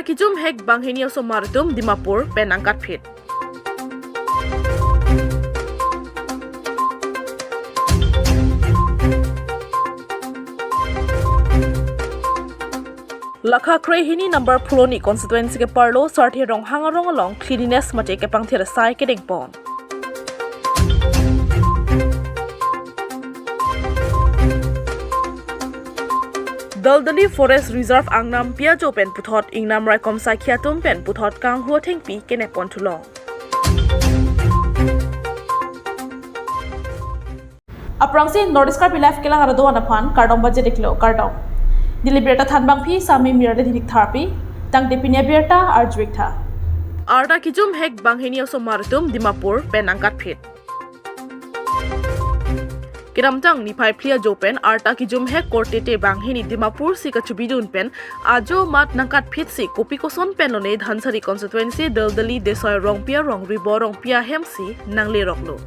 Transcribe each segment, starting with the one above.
Arta kijum hek banghini oso martum Dimapur pen angkat fit. Lakha krehini number puloni constituency ke parlo sarthi rong hangarong along cleanliness mate ke pangthira sai ke dingpon. Daldali Forest Reserve Angnam Piajo pen puthot ingnam raikom sakhiatum pen puthot kang huo thengpi kene pon thulong. Aprangsi Nordisk Karbi Life kelang arado anaphan kardong budget diklo kardong. Dili Abirta thanbang phi sami mirade dinik tharpi tang de Pini Abirta arjwik tha. Arta kijum hek banghini oso martum Dimapur pen angkat fit. Kiramtang ni pai plia jopen arta kijum hek kortete banghini Dimapur si kachubidun pen ajo mat nangkat fit si kopi koson pen lone dhansari constituency daldali desoy rongpia rong ribo rongpia hemsi nangle roklo.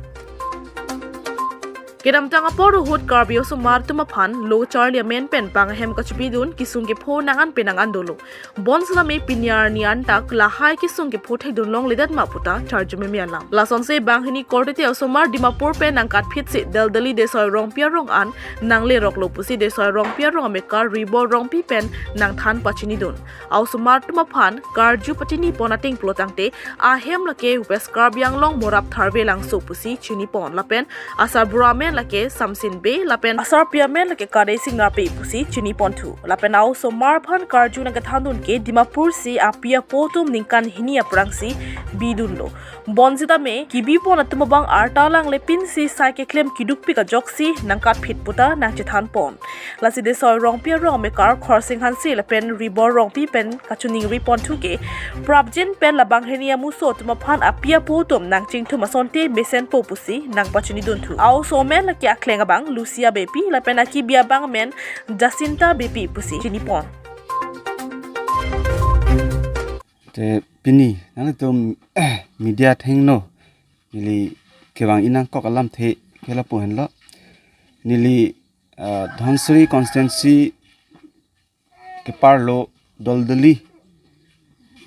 Kiramtang aporo hut Karbi oso martum aphan lo charlia men pen pang hem kachubidun kisung ke pho nangan penangan dolo. Bonsla me pinyar nian tak lahai kisung ke pho thedun long lidat maputa charjume mianlam. Lason se banghini kortete oso mar Dimapur pen angkat fit si daldali desoy rongpia rong an nangle roklo pusi desoy rongpia rong amekar ribo rongpi pen nang than pachini dun. Oso martum aphan karju patini ponating plotangte ahem lake West Karbiang long morap tharve lang so pusi chini pon lapen asar buramen lake samsin be lapen asar piamen lake kare singa pe pusi chini pontu lapen au so marphan karju na gathandun ke Dimapur si apia potum ningkan hinia prangsi bidunlo bonzita me kibi pon atumabang arta lang lepin si saike claim kiduk pika joksi nangkat phit puta nang chithan pon lasi de soy rong pia rong me kar khorsing han si lapen ribor rong pi pen kachuning ri pontu ke prabjin pen labang hinia muso tumaphan apia potum nang chingthu masonte besen po pusi nang pachuni duntu au so men laki aklenga bang Lucia bepi lapen aki bia bang men Jacinta bepi pusi chini pon te Pini nang to media theng no nili kewang inang kok alam the kela pohen lo nili dhansari constituency ke parlo doldali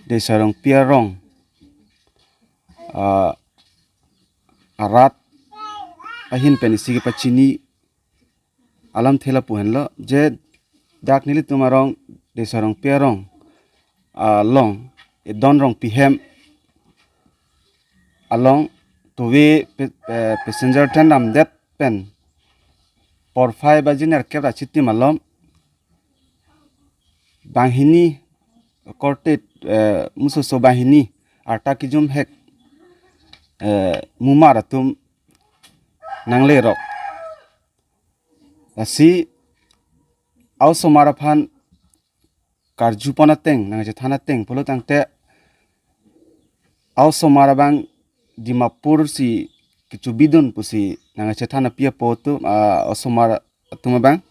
de sarong piarong arat ahin penisi ke pachini alam thela pohen lo je dak nili tumarong de sarong piarong long e don rong pihem along to we passenger train am that pen por 5 bajiner kebra chitti malom banghini korte muso so bahini arta kijum hek mumaratum nangle rok asi also maraphan karju ponateng nang je thanateng polo tangte also marabang Dimapur si kichubidun pusi nang je thana pia potu also mar tumabang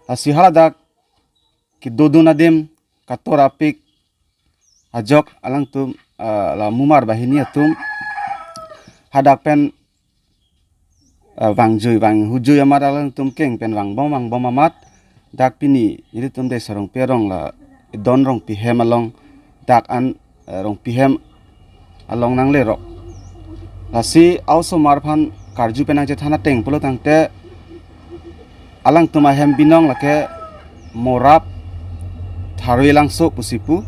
asi haladak ki doduna dem katorapik ajok alang tum la mumar bahini atum hadak pen wang hujui amar alang tum keng pen wang bom amat dak Pini ini tum de sarong perong la don rong pihem along dak an rong pihem along nang le rok lasi also marphan karju penang je thana teng polo tangte alang tuma hem binong lake morap tharui langso pusipu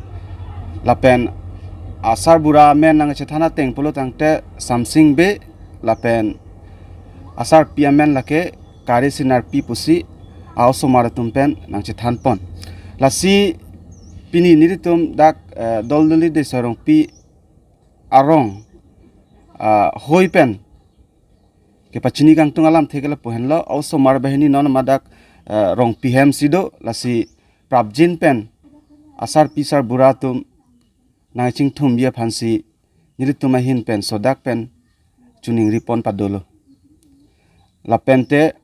lapen asar bura men nang je thana teng polo tangte samsing be lapen asar piamen lake kari sinar pi pusi also maratum pen nang je than pon lasi Pini niritum dak doldoli de sarong pi arong hoi pen ke pachini kang tungalam thekela pohen lo also mar bahini non madak rong pihem sido lasi prabjin pen asar pisar buratum nangching thum bia phansi niritum hin pen sodak pen chuning ripon padolo la pente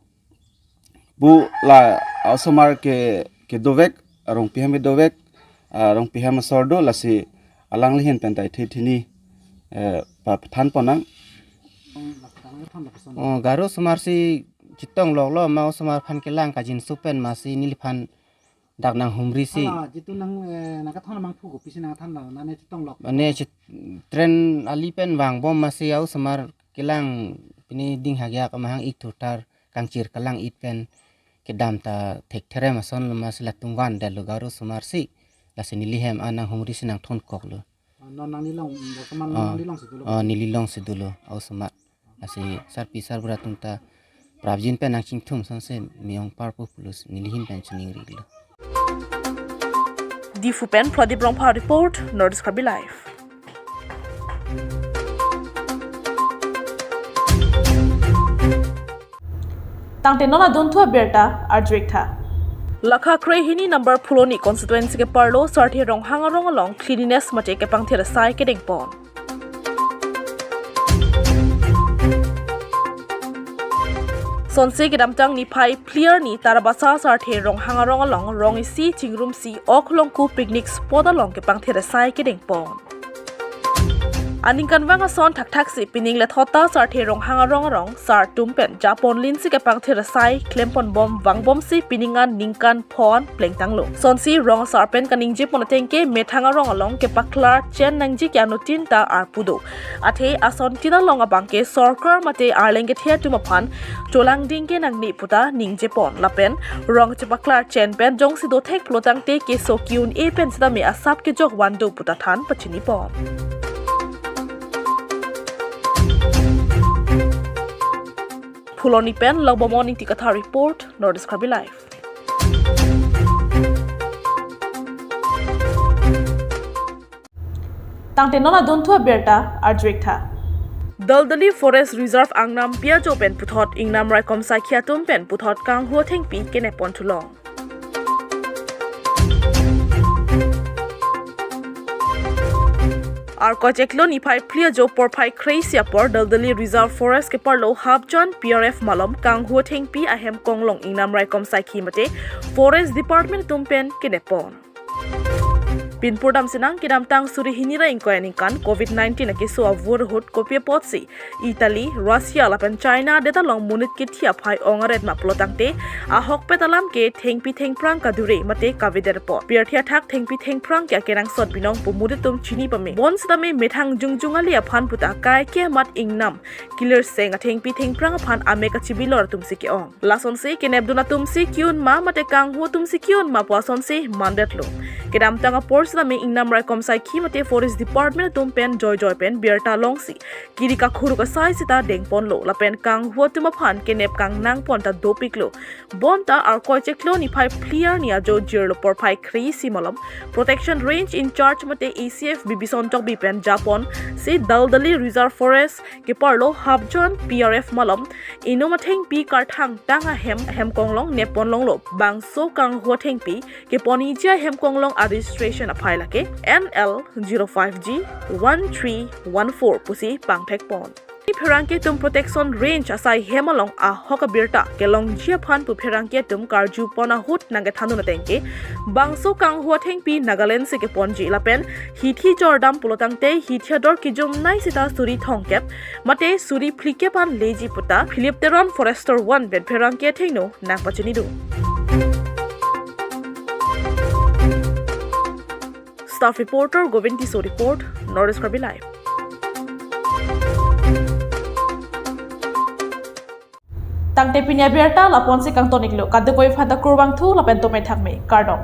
bu la also mar ke dovek rong pihem dovek rong pihem sordo lasi alang lihen pentai thini pa than ponang garu sumarsi chitong loglo mau sumar phan kelang kajin supen masi nilphan dak nang humri si jitu nang nak thon mang phu ko pisina than la na ne tong lok ane tren ali pen wang bom masih au semar kilang pini ding hagya ka mahang ik thutar kangcir kalang it pen kedam ta thek there mason mas latungwan dalu garu semar si la sinilihem anang humri sinang thon kok lo non nang nilong kaman nang nilong se dulu nililong se dulu au semar asi sar pisar beratung ta pravjin pen nang chingthum sanse miong parpo plus nilihin pen chuning riglo Difu pen Pradip Rongpha report Nordic Karbi Live. Tangte nona dontu Abirta Abirta. Lakha kre hini number phuloni constituency ke parlo sarthi rong hanga rong along cleanliness mate ke pangthira sai ke dengpon. Sonse ke damtang ni phai clear ni tarabasa sarthi rong hanga rong along rong isi chingrum si oklong ku picnic spot along ke pangthira sai ke dengpon. Aning kanwanga son thak si pining le thota sarthi rong hanga rong sar tumpen japon lin si ke pangthira sai klempon bom wangbom si piningan ningkan phon plengtanglo son si rong sarpen kaning je ponatengke methanga rong along ke paklar chen nangji kyanu tinta arpudo athe ason tina longa bangke sorkar mate arlenge thia tumaphan cholang dingke nangni puta ningje pon lapen rong che paklar chen pen jong si do thek plotangte ke sokyun e pen sida me asap ke jok wando puta than pachini pon Puloni pen lagbo morning tikatha report Nordic Karbi Live. Tangte nona dontu Abirta Abirta. Daldali Forest Reserve angnam piajo pen puthot ingnam raikom sakhiatum pen puthot kang huo thengpi kene pontulong. Ar kojeklo ni phai plia jo por phai kreisia por Daldali Reserve Forest ke parlo habjon PRF malom kang huo thengpi ahem konglong ingnam raikom sakhi mate Forest Department tumpen kinepon. Pinpurdam sinang kidam tang suri hinira inkoyaning kan COVID-19 ke so avur hot kopie potsi Italy, Russia lapan China deta long munit kit thia phai ongaret ma plotangte ahok petalam ke thengpi thengprang kadure mate kavider po pierthia thak thengpi thengprang kya kerang sot binong pumuditum chini pame bon stame methang jungjungali aphan puta kai ke mat ingnam killer seng thengpi thengprang aphan ame ka chibilor tumsi ke ong lason se kenebduna tumsi kyun ma mate kang hu tumsi kyun ma poson se mandat lo kedam tang por me ingnam raikom sai khimate Forest Department tumpen joy pen Abirta longsi kirika khuru ka sai sita dengpon lo lapen kang huatuma phan kenep kang nang ponta dopiklo bonta ar koicheklo ni phai clear ni ajo jirlo por phai khri simalom protection range in charge mate ACF bibison tok bi pen Japon se Daldali Reserve Forest ke parlo habjon PRF malom inomatheng pi karthang tanga hem konglong nepon longlo bangso kang huatheng pi ke ponija hem konglong registration lake NL05G1314 pusi pangthek pon Pherangke tum protection range asai hemalong a hoka Abirta kelong jia phan pu pherangke tum karju pona hut nange thanu na tengke bangso kang huwa thengpi Nagaland se ke ponji lapen hithi jordam pulotangte hithiador kijum nai sita suri thongkep mate suri phlike pan leji puta Philipteron Forester 1 ben pherangke thengno nakpachini du Staff reporter Govinti So report Nordic Karbi Live. Tangte pinya Abirta lapon se kang toniklo kadde koi phata kurbang thu lapen to mai thakme kardong